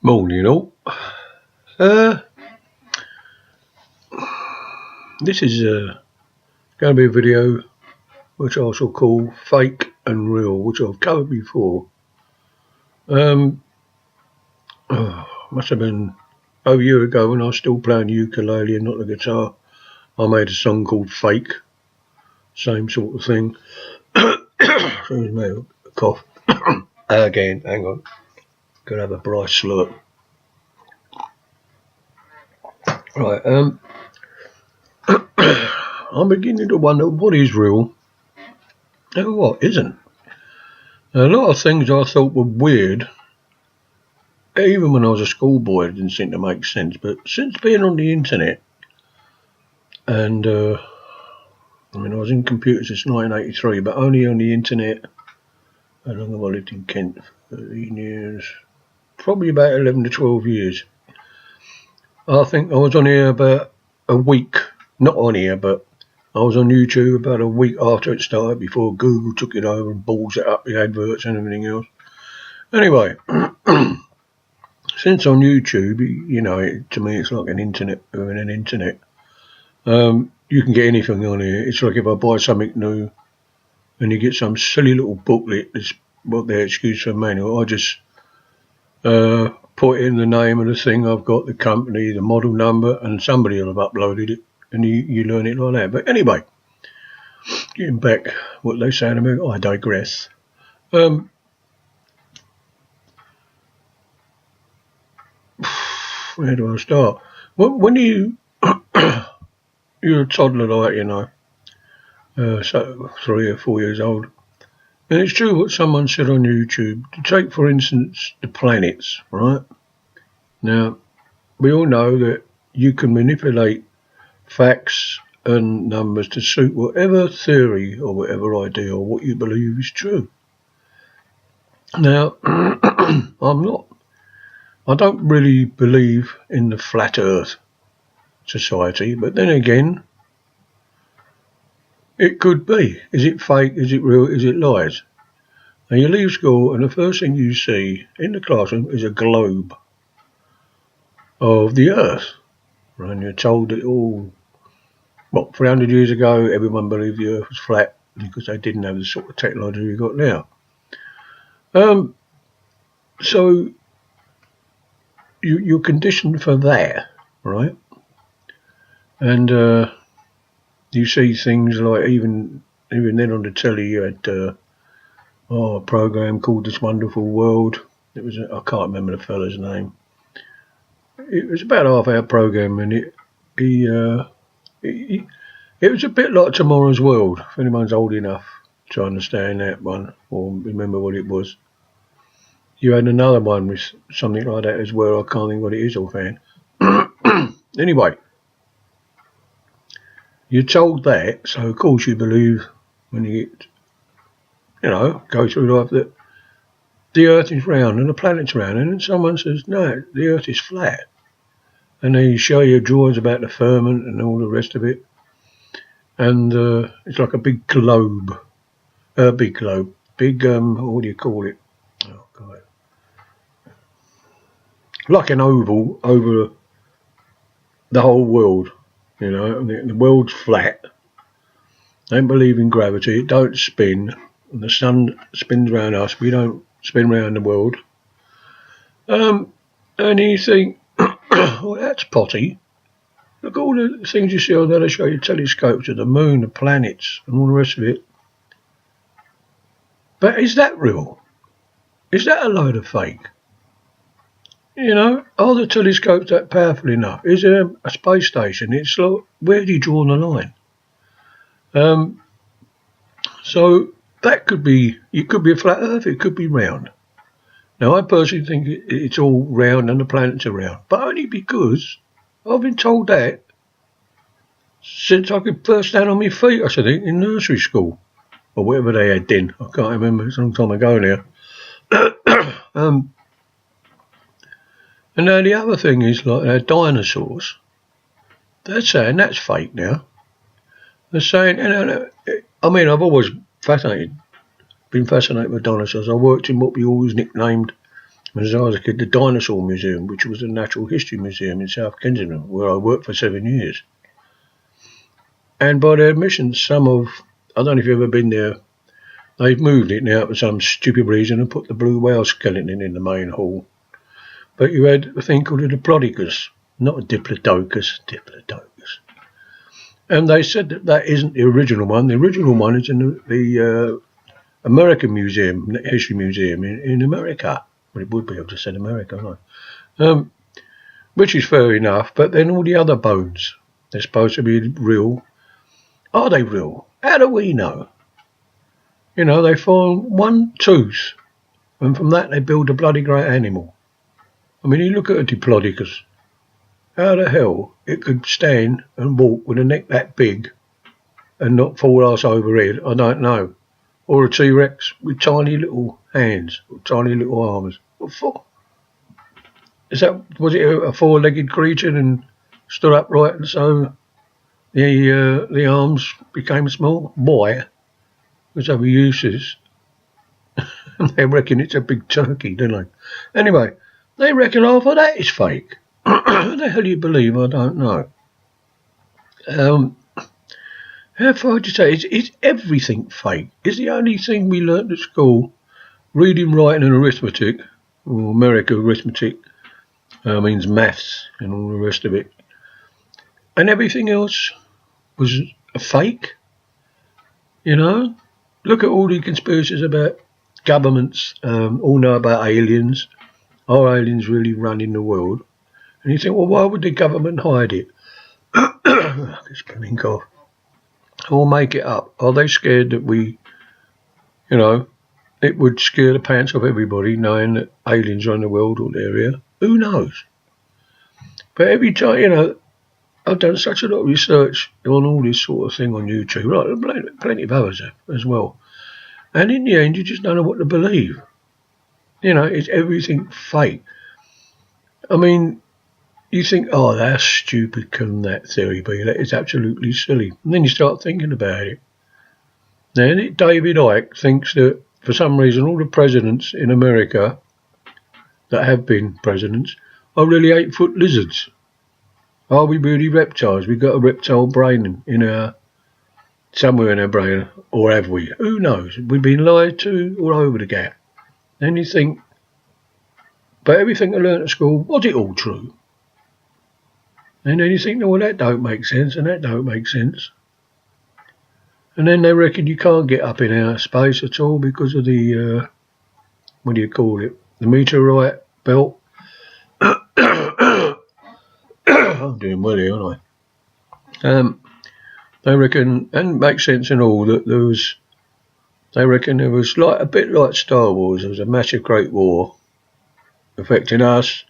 Morning all. Uh, this is going to be a video which I shall call Fake and Real, which I've covered before. Must have been over a year ago when I was still playing the ukulele and not the guitar. I made a song called Fake, same sort of thing. Excuse me, a cough. Again, hang on. Could have a Bryce slurp. Right, I'm beginning to wonder what is real and what isn't. A lot of things I thought were weird, even when I was a schoolboy, it didn't seem to make sense. But since being on the internet, and I was in computers since 1983, but only on the internet. How long have I lived in Kent? 13 years, probably about 11 to 12 years. I think I was on here about a week, not on here, but I was on YouTube about a week after it started, before Google took it over and balls it up, the adverts and everything else. Anyway, since on YouTube, to me it's like an internet within an internet. You can get anything on here. It's like if I buy something new and you get some silly little booklet, that's what their excuse for manual, I just put in the name of the thing I've got, the company, the model number, and somebody will have uploaded it, and you learn it like that. But anyway, getting back what they say to me, I digress. Where do I start? When you're a toddler, like, so 3 or 4 years old, and it's true what someone said on YouTube. To take, for instance, the planets, right? Now, we all know that you can manipulate facts and numbers to suit whatever theory or whatever idea or what you believe is true. Now, I don't really believe in the flat earth society, but then again, it could be. Is it fake? Is it real? Is it lies? And you leave school and the first thing you see in the classroom is a globe of the earth. And you're told that 300 years ago, everyone believed the earth was flat because they didn't have the sort of technology we got now. So you're conditioned for that, right? And you see things like even then on the telly you had a program called This Wonderful World. It was I can't remember the fella's name. It was about a half-hour program, and it was a bit like Tomorrow's World. If anyone's old enough to understand that one or remember what it was. You had another one with something like that as well. I can't think what it is offhand. Anyway, you're told that, so of course you believe when you get, go through life that the earth is round and the planet's round, and then someone says, no, the earth is flat. And they show you drawings about the firmament and all the rest of it. And it's like a big globe. What do you call it? Oh, God. Like an oval over the whole world. The world's flat. They don't believe in gravity. It don't spin. And the sun spins around us. We don't spin around the world. And you think, well, that's potty. Look, all the things you see on there, they show you telescopes of the moon, the planets, and all the rest of it. But is that real? Is that a load of fake? Are the telescopes that powerful enough? Is there a space station? It's like, where do you draw the line? So that could be, it could be a flat earth, it could be round. Now, I personally think it's all round and the planets are round, but only because I've been told that since I could first stand on my feet, I think, in nursery school, or whatever they had then. I can't remember, it's a long time ago now. And now the other thing is, like dinosaurs, they're saying that's fake now. They're saying, I've always been fascinated with dinosaurs. I worked in what we always nicknamed when I was a kid, the Dinosaur Museum, which was a natural history museum in South Kensington, where I worked for 7 years. And by their admission, some of, I don't know if you've ever been there, they've moved it now for some stupid reason and put the blue whale skeleton in the main hall. But you had a thing called a Diplodocus, not a Diplodocus. And they said that that isn't the original one. The original one is in the American Museum, History Museum in America. Well, it would be, I've just said America, right? Which is fair enough, but then all the other bones, they're supposed to be real. Are they real? How do we know? You know, they find one tooth, and from that they build a bloody great animal. I mean, you look at a Diplodocus. How the hell it could stand and walk with a neck that big and not fall ass over head, I don't know. Or a T-Rex with tiny little hands, or tiny little arms. What for? Was it a four-legged creature and stood upright and so the arms became small? Why? Because other uses. They reckon it's a big turkey, don't they? Anyway, they reckon half of that is fake. What the hell do you believe? I don't know. How far would you say? Is everything fake? Is the only thing we learnt at school reading, writing and arithmetic, or America arithmetic, means maths and all the rest of it, and everything else was a fake? You know? Look at all the conspiracies about governments, all know about aliens. Are aliens really running the world? And you think, well, why would the government hide it? This blooming cough. Or make it up. Are they scared that we, you know, it would scare the pants off everybody knowing that aliens are in the world or the area? Who knows? But every time, you know, I've done such a lot of research on all this sort of thing on YouTube, right, plenty of others as well. And in the end, you just don't know what to believe. You know, it's everything fake. I mean, you think, oh, how stupid can that theory be? That is absolutely silly. And then you start thinking about it. Then David Icke thinks that for some reason all the presidents in America that have been presidents are really 8-foot lizards. Are we really reptiles? We've got a reptile brain in our, somewhere in our brain, or have we? Who knows? We've been lied to all over the gap. Then you think, but everything I learnt at school, was it all true? And then you think, no, well, that don't make sense, and that don't make sense. And then they reckon you can't get up in outer space at all because of the, what do you call it, the meteorite belt. I'm doing well here, aren't I? They reckon, and makes sense and all, that there was, they reckon there was like a bit like Star Wars, there was a massive great war affecting us,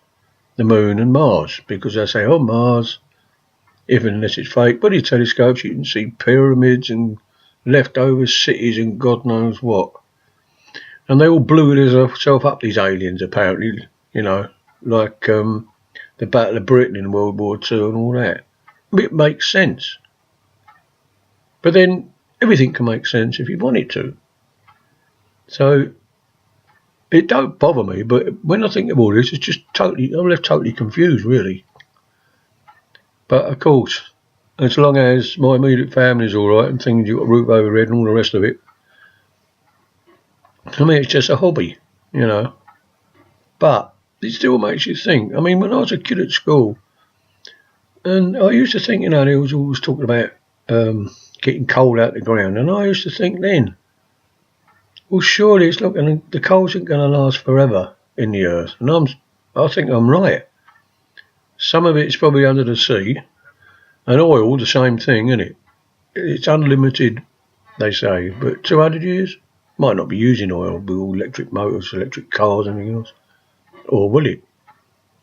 the moon and Mars, because they say on Mars, if and unless it's fake, but with telescopes you can see pyramids and leftover cities and God knows what. And they all blew themselves up, these aliens, apparently, you know, like the Battle of Britain in World War II and all that. It makes sense. But then everything can make sense if you want it to. So it don't bother me, but when I think of all this, it's just totally, I'm left totally confused, really. But of course, as long as my immediate family's all right and things, you've got a roof over your head and all the rest of it, I mean, it's just a hobby, you know. But it still makes you think. I mean, when I was a kid at school, and I used to think, you know, they was always talking about getting coal out the ground, and I used to think then, well, surely it's not going to, the coal isn't going to last forever in the earth. And I think I'm right. Some of it's probably under the sea, and oil, the same thing, isn't it? It's unlimited, they say, but 200 years? Might not be using oil with all electric motors, electric cars, anything else. Or will it?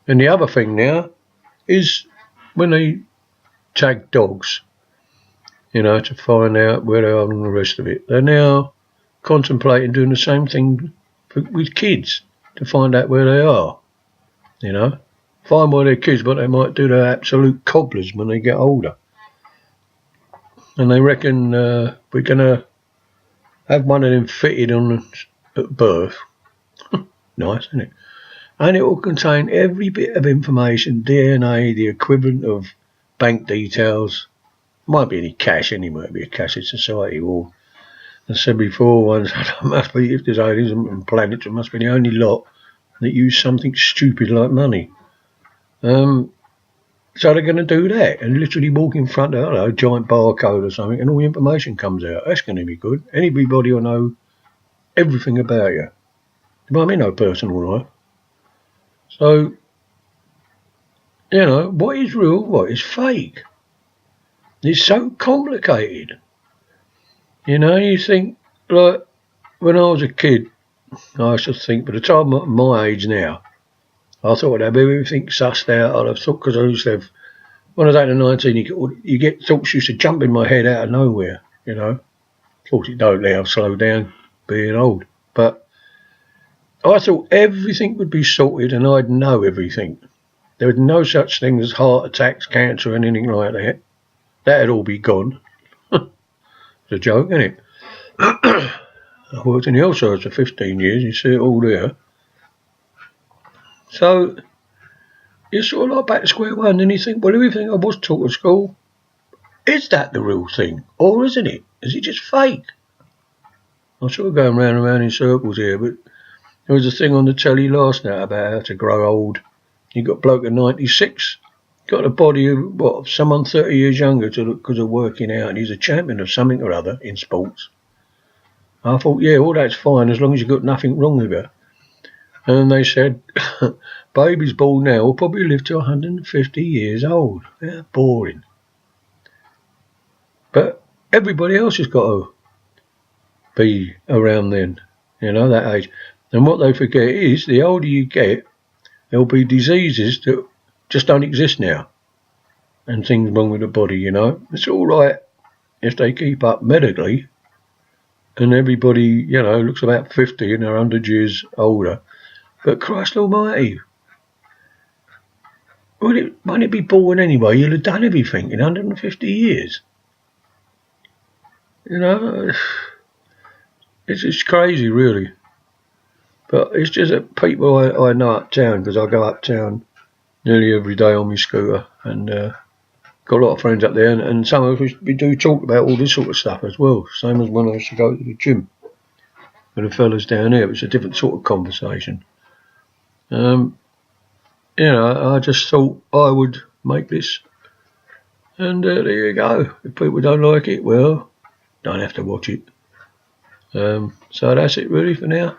And the other thing now is when they tag dogs, you know, to find out where they are and the rest of it, they're now contemplating doing the same thing with kids to find out where they are, you know. Find where they're kids, but they might do their absolute cobblers when they get older. And they reckon we're going to have one of them fitted on at birth. Nice, isn't it? and it will contain every bit of information, DNA, the equivalent of bank details. Might be any cash anywhere, it'll be a cashless society. Or, as I said before, once, must be, if there's aliens and planets, it must be the only lot that use something stupid like money. So they're going to do that and literally walk in front of, I don't know, a giant barcode or something, and all the information comes out. That's going to be good. Anybody will know everything about you. I mean, no personal life. So, you know, what is real, what is fake? It's so complicated. You know, you think, like, when I was a kid, I used to think, by the time I'm my age now, I thought I'd have everything sussed out. I'd have thought, because I used to have, when I was 8 and 19, you get thoughts used to jump in my head out of nowhere, you know. Of course, it don't now, slow down, being old. But I thought everything would be sorted and I'd know everything. There was no such thing as heart attacks, cancer, and anything like that. That'd all be gone. It's a joke, isn't it? I worked in the health service for 15 years, you see it all there. So, you're sort of like back to square one, and you think, well, everything I was taught at school, is that the real thing? Or isn't it? Is it just fake? I'm sort of going round and round in circles here, but there was a thing on the telly last night about how to grow old. You got a bloke at 96, got a body of someone 30 years younger because of working out, and he's a champion of something or other in sports. I thought, yeah, all that's fine as long as you've got nothing wrong with you. And they said, babies born now will probably live to 150 years old. Yeah, boring. But everybody else has got to be around then, you know, that age. And what they forget is, the older you get, there'll be diseases that just don't exist now. And things wrong with the body, you know. It's all right if they keep up medically, and everybody, you know, looks about 50 and they're 100 years older. But Christ almighty, won't it be boring anyway? You'll have done everything in 150 years. You know, it's just crazy, really. But it's just that people I know uptown, because I go uptown nearly every day on my scooter, and got a lot of friends up there, and some of us, we do talk about all this sort of stuff as well. Same as when I used to go to the gym with the fellas down there. It's a different sort of conversation. You know, I just thought I would make this, and there you go. If people don't like it, well, don't have to watch it. So that's it really for now.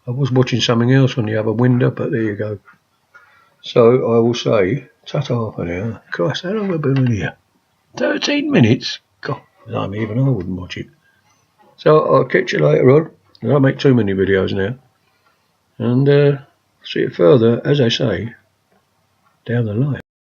I was watching something else on the other window, but there you go. So I will say, ta-ta for now. Christ, how long have I been in here? 13 minutes? God, even I wouldn't watch it. So I'll catch you later on. I don't make too many videos now. And see you further, as I say, down the line.